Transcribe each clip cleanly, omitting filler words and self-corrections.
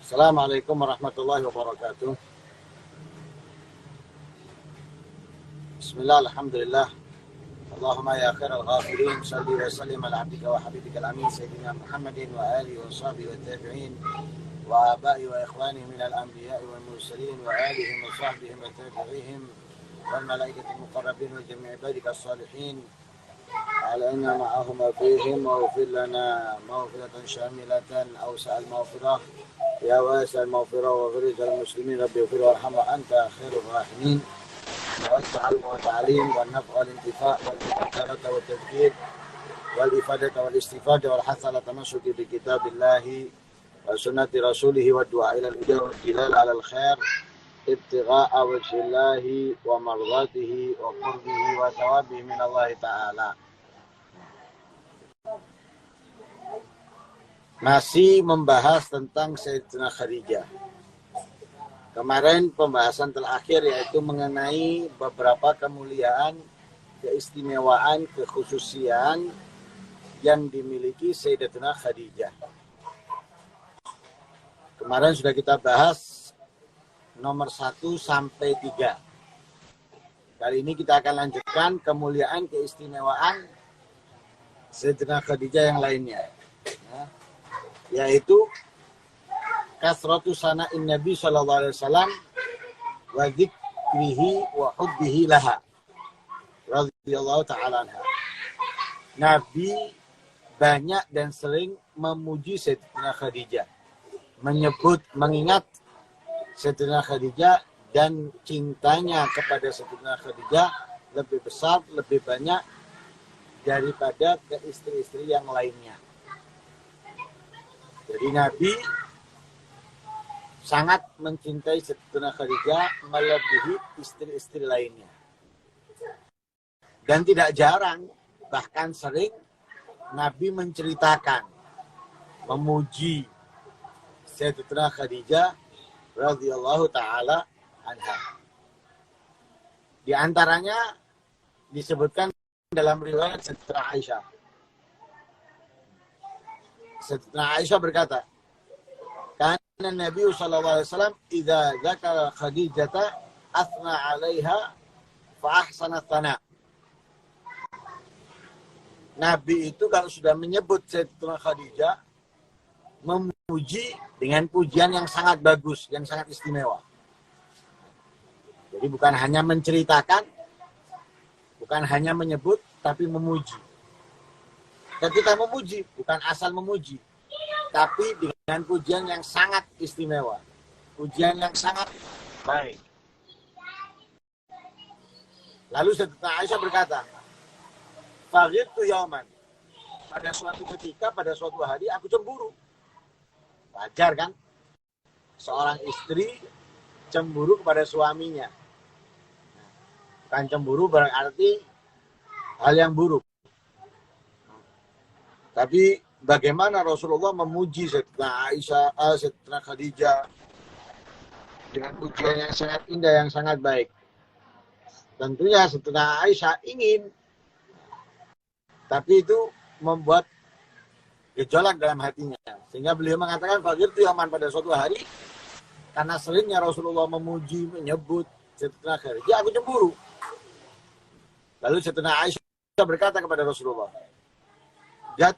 Assalamualaikum warahmatullahi wabarakatuh. Bismillah, alhamdulillah. Allahumma ya khairal ghafirin, salli wa sallim ala abdika wa habibika al-amin, Sayyidina Muhammadin wa alihi wa sahbihi wa tabi'in wa abai wa ikhwani minal anbiya'i wal mursalin wa alihim wa sahbihim wa tabi'ihim wal malaikatil muqarrabin wa jami'i ibadika as-salihin علينا معهم وفيهم واغفر لنا مغفرة شاملة أوسع المغفرة يا واسع المغفرة وغفر المسلمين ربي اغفر وارحم وأنت خير الراحمين ووسع التعليم والنفع والانتفاع والمذاكرة والتذكير والإفادة والاستفادة والحث على التمسك بكتاب الله وسنة رسوله والدعاء إلى الهدى والدلال على الخير ابتغاء وجه الله ومرضاته وقربه وثوابه من الله تعالى. Masih membahas tentang Sayyidatina Khadijah. Kemarin pembahasan terakhir yaitu mengenai beberapa kemuliaan, keistimewaan, kekhususian yang dimiliki Sayyidatina Khadijah. Kemarin sudah kita bahas nomor 1 sampai 3. Kali ini kita akan lanjutkan kemuliaan, keistimewaan Sayyidatina Khadijah yang lainnya. Yaitu kasratu sana'in Nabi sallallahu alaihi wasallam wa dzikrihi wa hubbihi laha radhiyallahu ta'ala anha. Nabi banyak dan sering memuji Sayyidatina Khadijah, menyebut, mengingat Sayyidatina Khadijah, dan cintanya kepada Sayyidatina Khadijah lebih besar, lebih banyak daripada ke istri-istri yang lainnya. Jadi Nabi sangat mencintai Sayyidatina Khadijah melebihi istri-istri lainnya. Dan tidak jarang, bahkan sering, Nabi menceritakan, memuji Sayyidatina Khadijah radhiyallahu ta'ala anha. Di antaranya disebutkan dalam riwayat Sayyidatina Aisyah. Sayyidatina Aisyah berkata, "Kana Nabi sallallahu alaihi wasallam idza dzakara Khadijata athna 'alaiha fa ahsana thana." Nabi itu kalau sudah menyebut Sayyidatina Khadijah, memuji dengan pujian yang sangat bagus, yang sangat istimewa. Jadi bukan hanya menceritakan, bukan hanya menyebut, tapi memuji. Ketika memuji, bukan asal memuji, tapi dengan pujian yang sangat istimewa. Pujian yang sangat baik. Lalu Sayyidatina Aisyah berkata, "Faghirtu yauman." Pada suatu ketika, pada suatu hari, aku cemburu. Wajar kan? Seorang istri cemburu kepada suaminya. Bukan cemburu berarti hal yang buruk. Tapi bagaimana Rasulullah memuji Sayyidatina Aisyah, Sayyidatina Khadijah dengan pujian yang sangat indah, yang sangat baik. Tentunya Sayyidatina Aisyah ingin, tapi itu membuat gejolak dalam hatinya. Sehingga beliau mengatakan, "Faghirtu yauman," pada suatu hari, karena seringnya Rasulullah memuji, menyebut Sayyidatina Khadijah, aku cemburu. Lalu Sayyidatina Aisyah berkata kepada Rasulullah, "Jat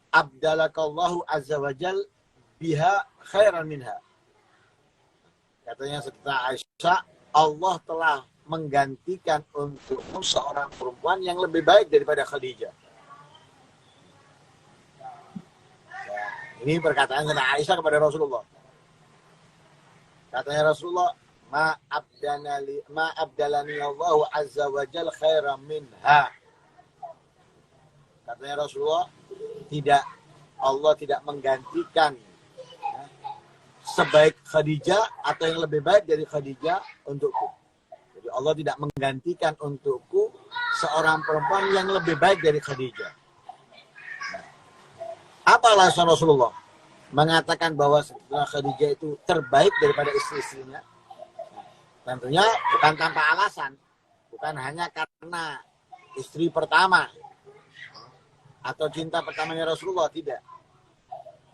abdalakallahu azza wa jal biha khairan minha." Katanya Sayyidatina Aisyah, Allah telah menggantikan untukmu seorang perempuan yang lebih baik daripada Khadijah. Ini perkataan Sayyidatina Aisyah kepada Rasulullah. Katanya Rasulullah, ma abdalani Allahu azza wa jal khairan minha. Katanya Rasulullah, Allah tidak menggantikan sebaik Khadijah atau yang lebih baik dari Khadijah untukku. Jadi Allah tidak menggantikan untukku seorang perempuan yang lebih baik dari Khadijah. Apa alasan Rasulullah mengatakan bahwa Khadijah itu terbaik daripada istri-istrinya? Tentunya bukan tanpa alasan, bukan hanya karena istri pertama atau cinta pertamanya Rasulullah, tidak.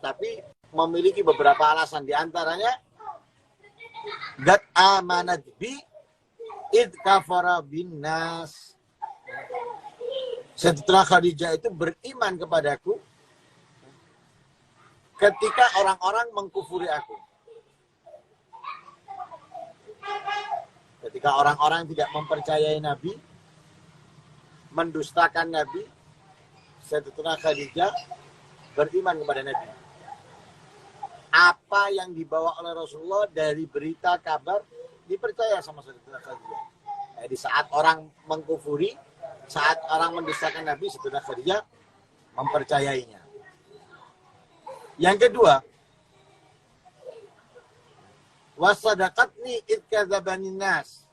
Tapi memiliki beberapa alasan. Di antaranya, Gat amanat bi id kafara bin nas. Setelah Khadijah itu beriman kepadaku ketika orang-orang mengkufuri aku. Ketika orang-orang tidak mempercayai Nabi, mendustakan Nabi, Sayyidatuna Khadijah beriman kepada Nabi. Apa yang dibawa oleh Rasulullah dari berita kabar dipercaya sama Sayyidatuna Khadijah. Di saat orang mengkufuri, saat orang mendustakan Nabi, Sayyidatuna Khadijah mempercayainya. Yang kedua, wasadaqatni id kadzabani nas.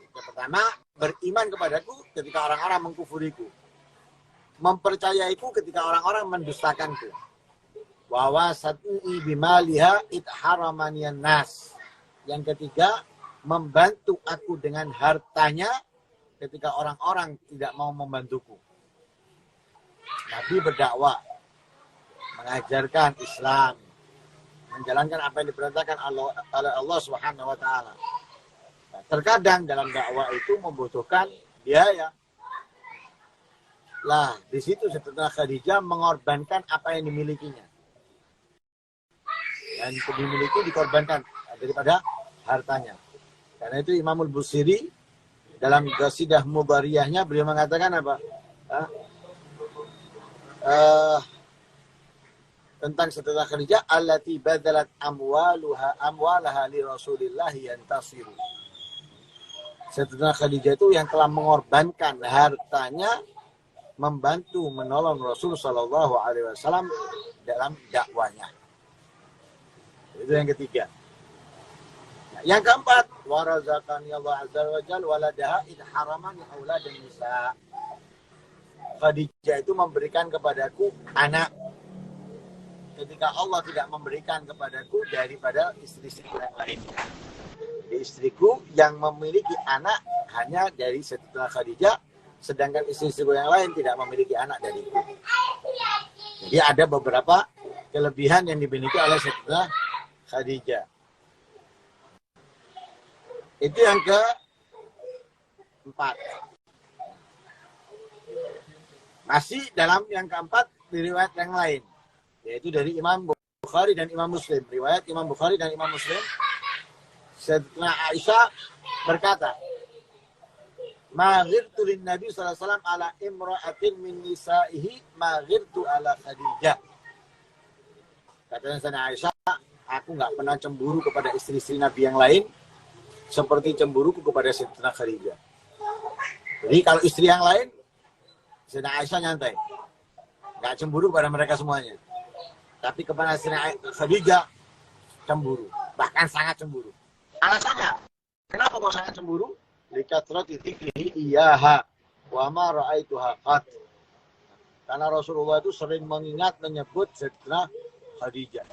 Yang pertama, beriman kepadaku ketika orang-orang mengkufuriku. Mempercayaiku ketika orang-orang mendustakanku. Wa wasatni bimaliha id haramaniyan nas. Yang ketiga, membantu aku dengan hartanya ketika orang-orang tidak mau membantuku. Nabi berdakwah, mengajarkan Islam, menjalankan apa yang diperintahkan oleh Allah Subhanahu wa taala. Nah, terkadang dalam dakwah itu membutuhkan biaya. Lah, di situ Sayyidatuna Khadijah mengorbankan apa yang dimilikinya. Yang dimiliki dikorbankan daripada hartanya. Karena itu Imamul Busiri dalam Qasidah Mubariyahnya beliau mengatakan apa? Tentang Sayyidatuna Khadijah, allati badalat amwalaha li Rasulillah yantasiru. Sayyidatuna Khadijah itu yang telah mengorbankan hartanya membantu menolong Rasul sallallahu alaihi wasallam dalam dakwanya. Itu yang ketiga. Nah, yang keempat, wa razaqani Allah azza wa jalla waladaha id haramani auladan nisa. Khadijah itu memberikan kepadaku anak ketika Allah tidak memberikan kepadaku daripada istri-istri yang lain. Istriku yang memiliki anak hanya dari Sayyidatuna Khadijah, sedangkan istri-istri yang lain tidak memiliki anak dariku. Jadi ada beberapa kelebihan yang dimiliki oleh Sayyidatuna Khadijah. Itu yang keempat. Masih dalam yang keempat di riwayat yang lain, yaitu dari Imam Bukhari dan Imam Muslim. Riwayat Imam Bukhari dan Imam Muslim, Sayyidatuna Aisyah berkata, ma ghirtu lin Nabi sallallahu alaihi wasallam ala imra'atin min nisa'ihi ma ghirtu ala Khadijah. Katanya Sayyidatuna Aisyah, aku enggak pernah cemburu kepada istri-istri Nabi yang lain seperti cemburuku kepada Sayyidatuna Khadijah. Jadi kalau istri yang lain, Sayyidatuna Aisyah nyantai, enggak cemburu kepada mereka semuanya. Tapi kepada Sayyidatuna Khadijah cemburu, bahkan sangat cemburu. Alasannya, kenapa kok sangat cemburu? Likatrati dzikrihi iyyaha wa ma ra'aituha qat. Karena Rasulullah itu sering menyebut Sayyidatuna Khadijah.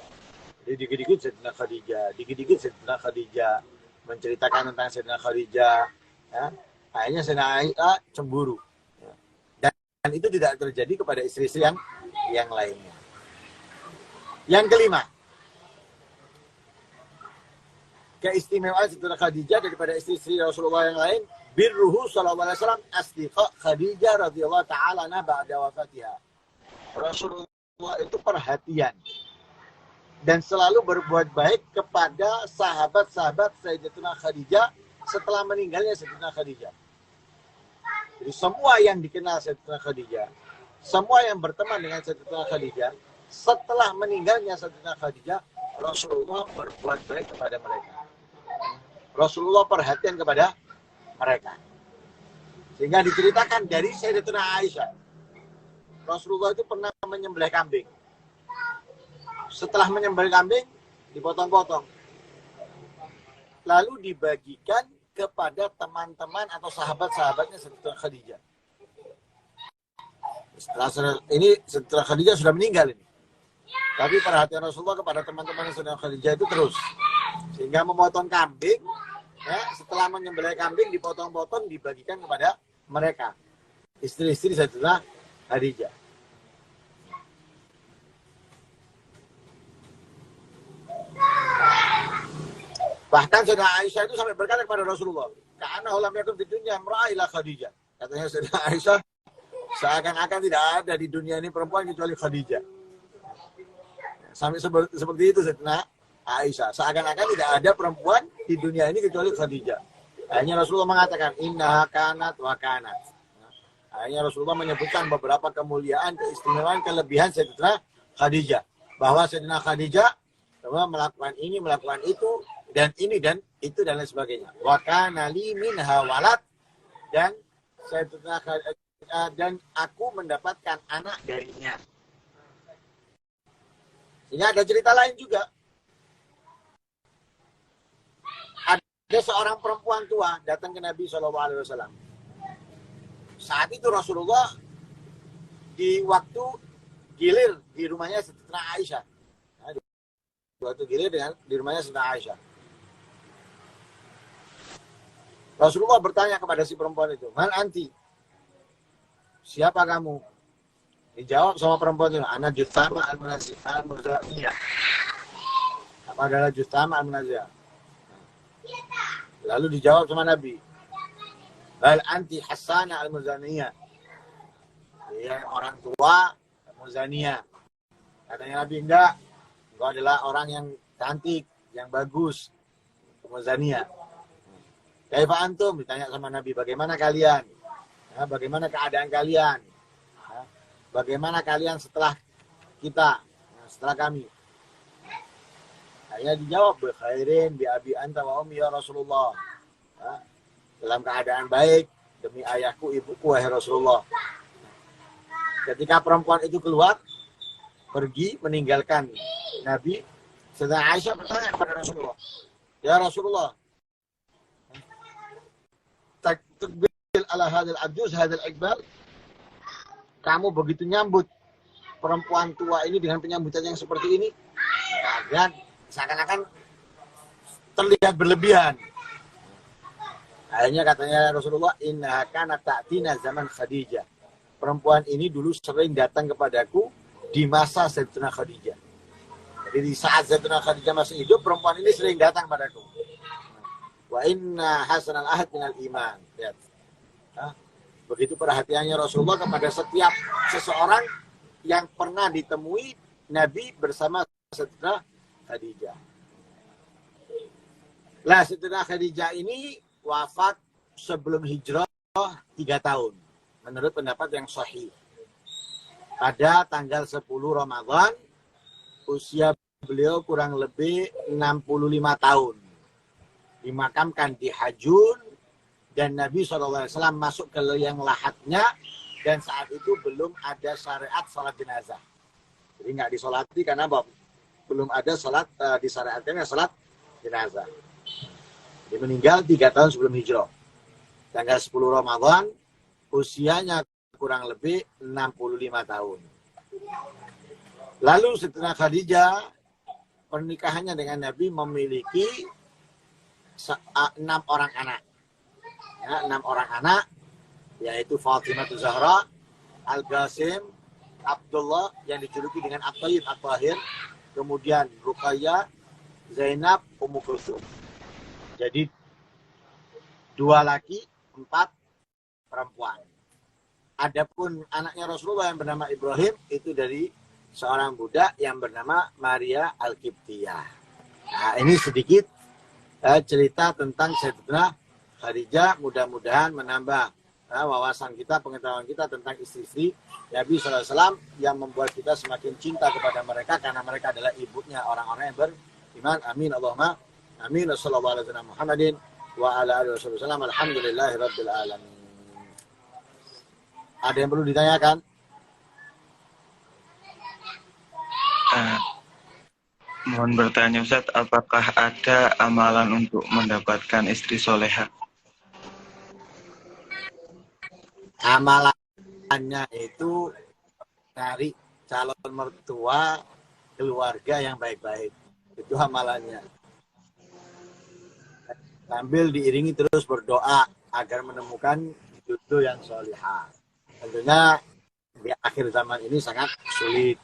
Jadi dikit-dikit Sayyidatuna Khadijah, dikit-dikit Sayyidatuna Khadijah, menceritakan tentang Sayyidatuna Khadijah. Ya. Akhirnya Sayyidatuna Aisyah cemburu. Ya. Dan itu tidak terjadi kepada istri-istri yang lainnya. Yang kelima, keistimewaan Sayyidatuna Khadijah daripada istri-istri Rasulullah yang lain, birruhu sallallahu alaihi wasallam asdiqa Khadijah radhiyallahu ta'ala anha ba'da wafatiha. Rasulullah itu perhatian dan selalu berbuat baik kepada sahabat-sahabat Sayyidatuna Khadijah setelah meninggalnya Sayyidatuna Khadijah. Jadi semua yang dikenal Sayyidatuna Khadijah, semua yang berteman dengan Sayyidatuna Khadijah, setelah meninggalnya Sayyidatuna Khadijah, Rasulullah berbuat baik kepada mereka. Rasulullah perhatian kepada mereka. Sehingga diceritakan dari Sayyidatuna Aisyah, Rasulullah itu pernah menyembelih kambing. Setelah menyembelih kambing, dipotong-potong. Lalu dibagikan kepada teman-teman atau sahabat-sahabatnya Sayyidatuna Khadijah. Setelah Khadijah sudah meninggal ini. Tapi perhatian Rasulullah kepada teman-teman Sayyidatuna Khadijah itu terus. Sehingga memotong kambing, ya, setelah menyembelih kambing dipotong-potong dibagikan kepada mereka, istri-istri Sayyidatuna Khadijah. Bahkan Sayyidah Aisyah itu sampai berkata kepada Rasulullah, "Ka'anna lam yakun fid dunya imra'a ila Khadijah." Katanya Sayyidah Aisyah, seakan-akan tidak ada di dunia ini perempuan kecuali Khadijah. Sampai seperti itu Sayyidah Aisyah. Seakan-akan tidak ada perempuan di dunia ini kecuali Khadijah. Akhirnya Rasulullah mengatakan, "Innaha kanat wa kanat." Akhirnya Rasulullah menyebutkan beberapa kemuliaan, keistimewaan, kelebihan Sayyidah Khadijah. Bahwa Sayyidah Khadijah bahwa melakukan ini, melakukan itu, dan ini, dan itu, dan lain sebagainya. Wa kana li minha walad, dan Sayyidah Khadijah, dan aku mendapatkan anak darinya. Sehingga ada cerita lain juga. Ada seorang perempuan tua datang ke Nabi SAW. Saat itu Rasulullah di waktu gilir di rumahnya Sayyidah Aisyah. Nah, di waktu gilir di rumahnya Sayyidah Aisyah. Rasulullah bertanya kepada si perempuan itu, "Man anti?" Siapa kamu? Dijawab sama perempuan itu, "Ana Justama al-Munaziyah." Apa adalah Justama al-Munaziyah? Lalu dijawab sama Nabi, "Bal anti Hassana al-Muzaniyah." Dia orang tua Muzaniyah. Katanya Nabi, "Enggak, engkau adalah orang yang cantik, yang bagus, Muzaniyah." Kaifa antum? Ditanya sama Nabi, "Bagaimana kalian? Ya, bagaimana keadaan kalian? Ya, bagaimana kalian setelah kita, setelah kami?" Akhirnya dijawab, "Bi khairin bi abi anta wa ummi ya Rasulullah." Ya, dalam keadaan baik demi ayahku, ibuku, wahai Rasulullah. Ketika perempuan itu keluar, pergi meninggalkan Nabi, Sayyidah Aisyah bertanya kepada Rasulullah, "Ya Rasulullah, takbil ala hadal abjuz hadal iqbal." Kamu begitu nyambut perempuan tua ini dengan penyambutan yang seperti ini, dan seakan-akan terlihat berlebihan. Akhirnya katanya Rasulullah, "Inna kanat ta'tina zaman Khadijah." Perempuan ini dulu sering datang kepadaku di masa Sayyidatina Khadijah. Jadi di saat Sayyidatina Khadijah masih hidup, perempuan ini sering datang padaku. Wa inna hasanal ahad minal iman. Lihat. Begitu perhatiannya Rasulullah kepada setiap seseorang yang pernah ditemui Nabi bersama Sayyidatina Khadijah. Lah, Sayyidatina Khadijah ini wafat sebelum hijrah 3 tahun. Menurut pendapat yang sahih. Pada tanggal 10 Ramadan, usia beliau kurang lebih 65 tahun. Dimakamkan di Hajun, dan Nabi SAW masuk ke liang lahatnya, dan saat itu belum ada syariat salat jenazah. Jadi nggak disolati karena belum ada salat disyariatkannya salat jenazah. Dia meninggal 3 tahun sebelum hijrah. Tanggal 10 Ramadan, usianya kurang lebih 65 tahun. Lalu setelah Khadijah, pernikahannya dengan Nabi memiliki 6 orang anak. Ya, 6 orang anak, yaitu Fatimah Zahra, Al-Qasim, Abdullah yang dijuluki dengan At-Tayyib At-Tahir, kemudian Ruqayyah, Zainab, Ummu Kulsum. Jadi 2 laki, 4 perempuan. Adapun anaknya Rasulullah yang bernama Ibrahim itu dari seorang budak yang bernama Maria Al-Qibtiyah. Nah, ini sedikit cerita tentang Sayyidatina Khadijah. Mudah-mudahan menambah wawasan kita, pengetahuan kita tentang istri-istri Nabi SAW yang membuat kita semakin cinta kepada mereka karena mereka adalah ibunya orang-orang yang beriman. Amin Allahumma amin. Wassallallahu ala Muhammadin wa ala alihi wasallam. Alhamdulillahirabbil alamin. Ada yang perlu ditanyakan? Mohon bertanya Ustaz, apakah ada amalan untuk mendapatkan istri soleha? Amalannya itu cari calon mertua keluarga yang baik-baik. Itu amalannya. Sambil diiringi terus berdoa agar menemukan jodoh yang solihah. Tentunya di akhir zaman ini sangat sulit.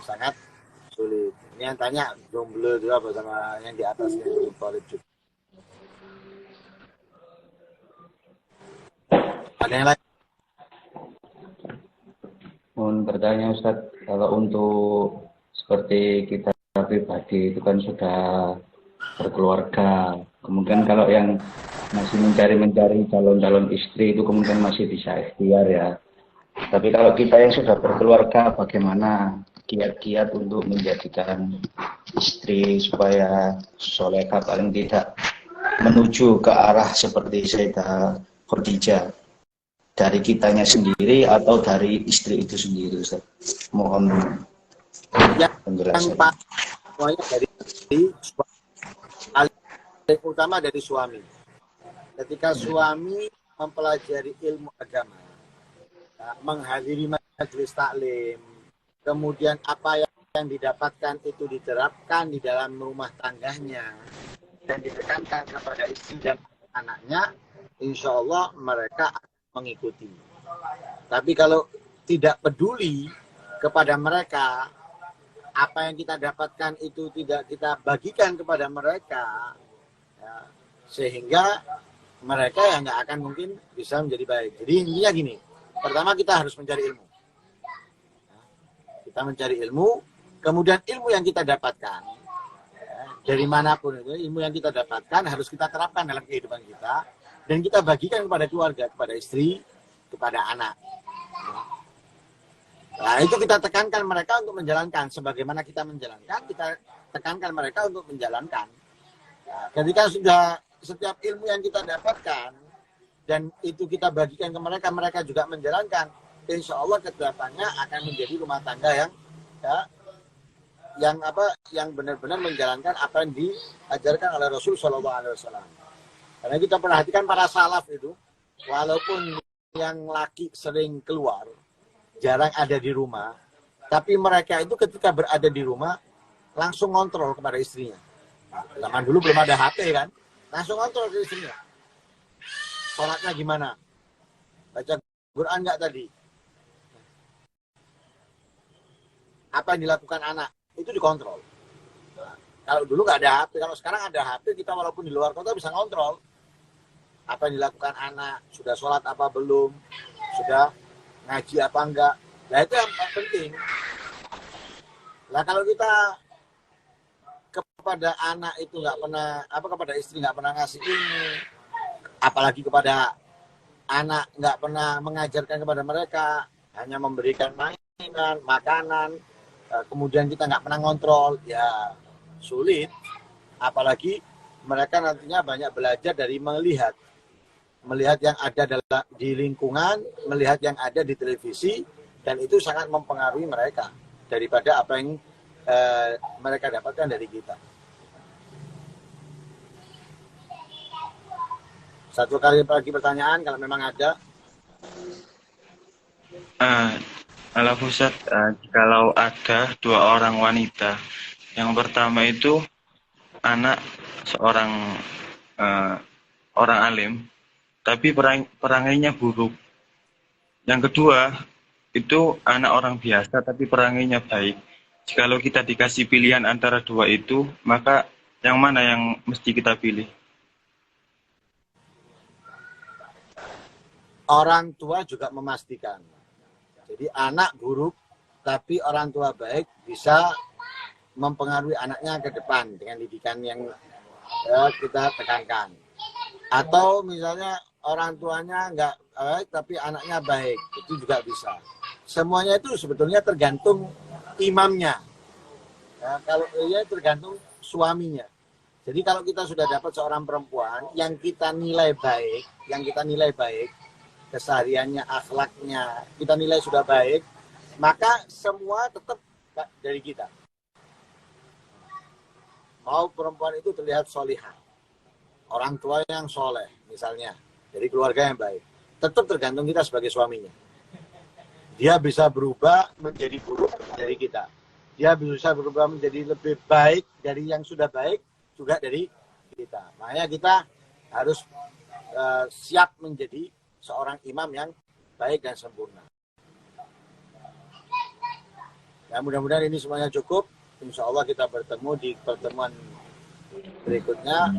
Sangat sulit. Ini yang tanya jomblo juga apa sama yang di atasnya itu Thalib juga. Ada yang lain? Mohon bertanya Ustadz, kalau untuk seperti kita pribadi itu kan sudah berkeluarga, kemudian kalau yang masih mencari calon-calon istri itu kemudian masih bisa ikhtiar ya. Tapi kalau kita yang sudah berkeluarga, bagaimana kiat-kiat untuk menjadikan istri supaya solehah paling tidak menuju ke arah seperti Sayyidah Khadijah, dari kitanya sendiri atau dari istri itu sendiri, Ustaz? Mohon penjelasan. Yang semuanya dari paling utama dari suami. Ketika suami mempelajari ilmu agama, menghadiri majelis taklim, kemudian apa yang didapatkan itu diterapkan di dalam rumah tangganya dan ditekankan kepada istri dan anaknya, insya Allah mereka akan mengikuti. Tapi kalau tidak peduli kepada mereka, apa yang kita dapatkan itu tidak kita bagikan kepada mereka, ya, sehingga mereka yang nggak akan mungkin bisa menjadi baik. Jadi intinya gini, pertama kita harus mencari ilmu. Kita mencari ilmu, kemudian ilmu yang kita dapatkan, ya, dari manapun itu, ilmu yang kita dapatkan harus kita terapkan dalam kehidupan kita, dan kita bagikan kepada keluarga, kepada istri, kepada anak. Nah, itu kita tekankan mereka untuk menjalankan. Sebagaimana kita menjalankan, kita tekankan mereka untuk menjalankan. Nah, ketika sudah setiap ilmu yang kita dapatkan dan itu kita bagikan ke mereka, mereka juga menjalankan, insya Allah kedepannya akan menjadi rumah tangga yang yang benar-benar menjalankan apa yang diajarkan oleh Rasul Shallallahu Alaihi Wasallam. Karena kita perhatikan para salaf itu, walaupun yang laki sering keluar, jarang ada di rumah, tapi mereka itu ketika berada di rumah langsung ngontrol kepada istrinya. Zaman dulu belum ada HP kan, langsung ngontrol ke istrinya. Sholatnya gimana? Baca Quran nggak tadi? Apa yang dilakukan anak? Itu dikontrol. Nah, kalau dulu nggak ada HP, kalau sekarang ada HP, kita walaupun di luar kota bisa ngontrol. Apa yang dilakukan anak, sudah sholat apa belum, sudah ngaji apa enggak. Nah itu yang penting. Nah kalau kita kepada anak itu nggak pernah, kepada istri nggak pernah ngasih ilmu, apalagi kepada anak nggak pernah mengajarkan kepada mereka, hanya memberikan mainan, makanan, kemudian kita nggak pernah ngontrol, ya sulit. Apalagi mereka nantinya banyak belajar dari melihat yang ada di lingkungan, melihat yang ada di televisi, dan itu sangat mempengaruhi mereka daripada apa yang mereka dapatkan dari kita. Satu kali lagi pertanyaan kalau memang ada. Halo Ustaz, kalau ada dua orang wanita, yang pertama itu anak seorang orang alim, tapi perangainya buruk. Yang kedua, itu anak orang biasa, tapi perangainya baik. Kalau kita dikasih pilihan antara dua itu, maka yang mana yang mesti kita pilih? Orang tua juga memastikan. Jadi anak buruk, tapi orang tua baik bisa mempengaruhi anaknya ke depan dengan didikan yang kita tekankan. Atau misalnya orang tuanya nggak baik tapi anaknya baik, itu juga bisa. Semuanya itu sebetulnya tergantung imamnya. Ya, kalau dia tergantung suaminya. Jadi kalau kita sudah dapat seorang perempuan yang kita nilai baik, kesehariannya, akhlaknya, kita nilai sudah baik, maka semua tetap dari kita. Mau perempuan itu terlihat solihah, orang tua yang soleh misalnya, dari keluarga yang baik, tetap tergantung kita sebagai suaminya. Dia bisa berubah menjadi buruk dari kita, dia bisa berubah menjadi lebih baik dari yang sudah baik juga dari kita. Makanya kita harus siap menjadi seorang imam yang baik dan sempurna. Ya, mudah-mudahan ini semuanya cukup. insya Allah kita bertemu di pertemuan berikutnya.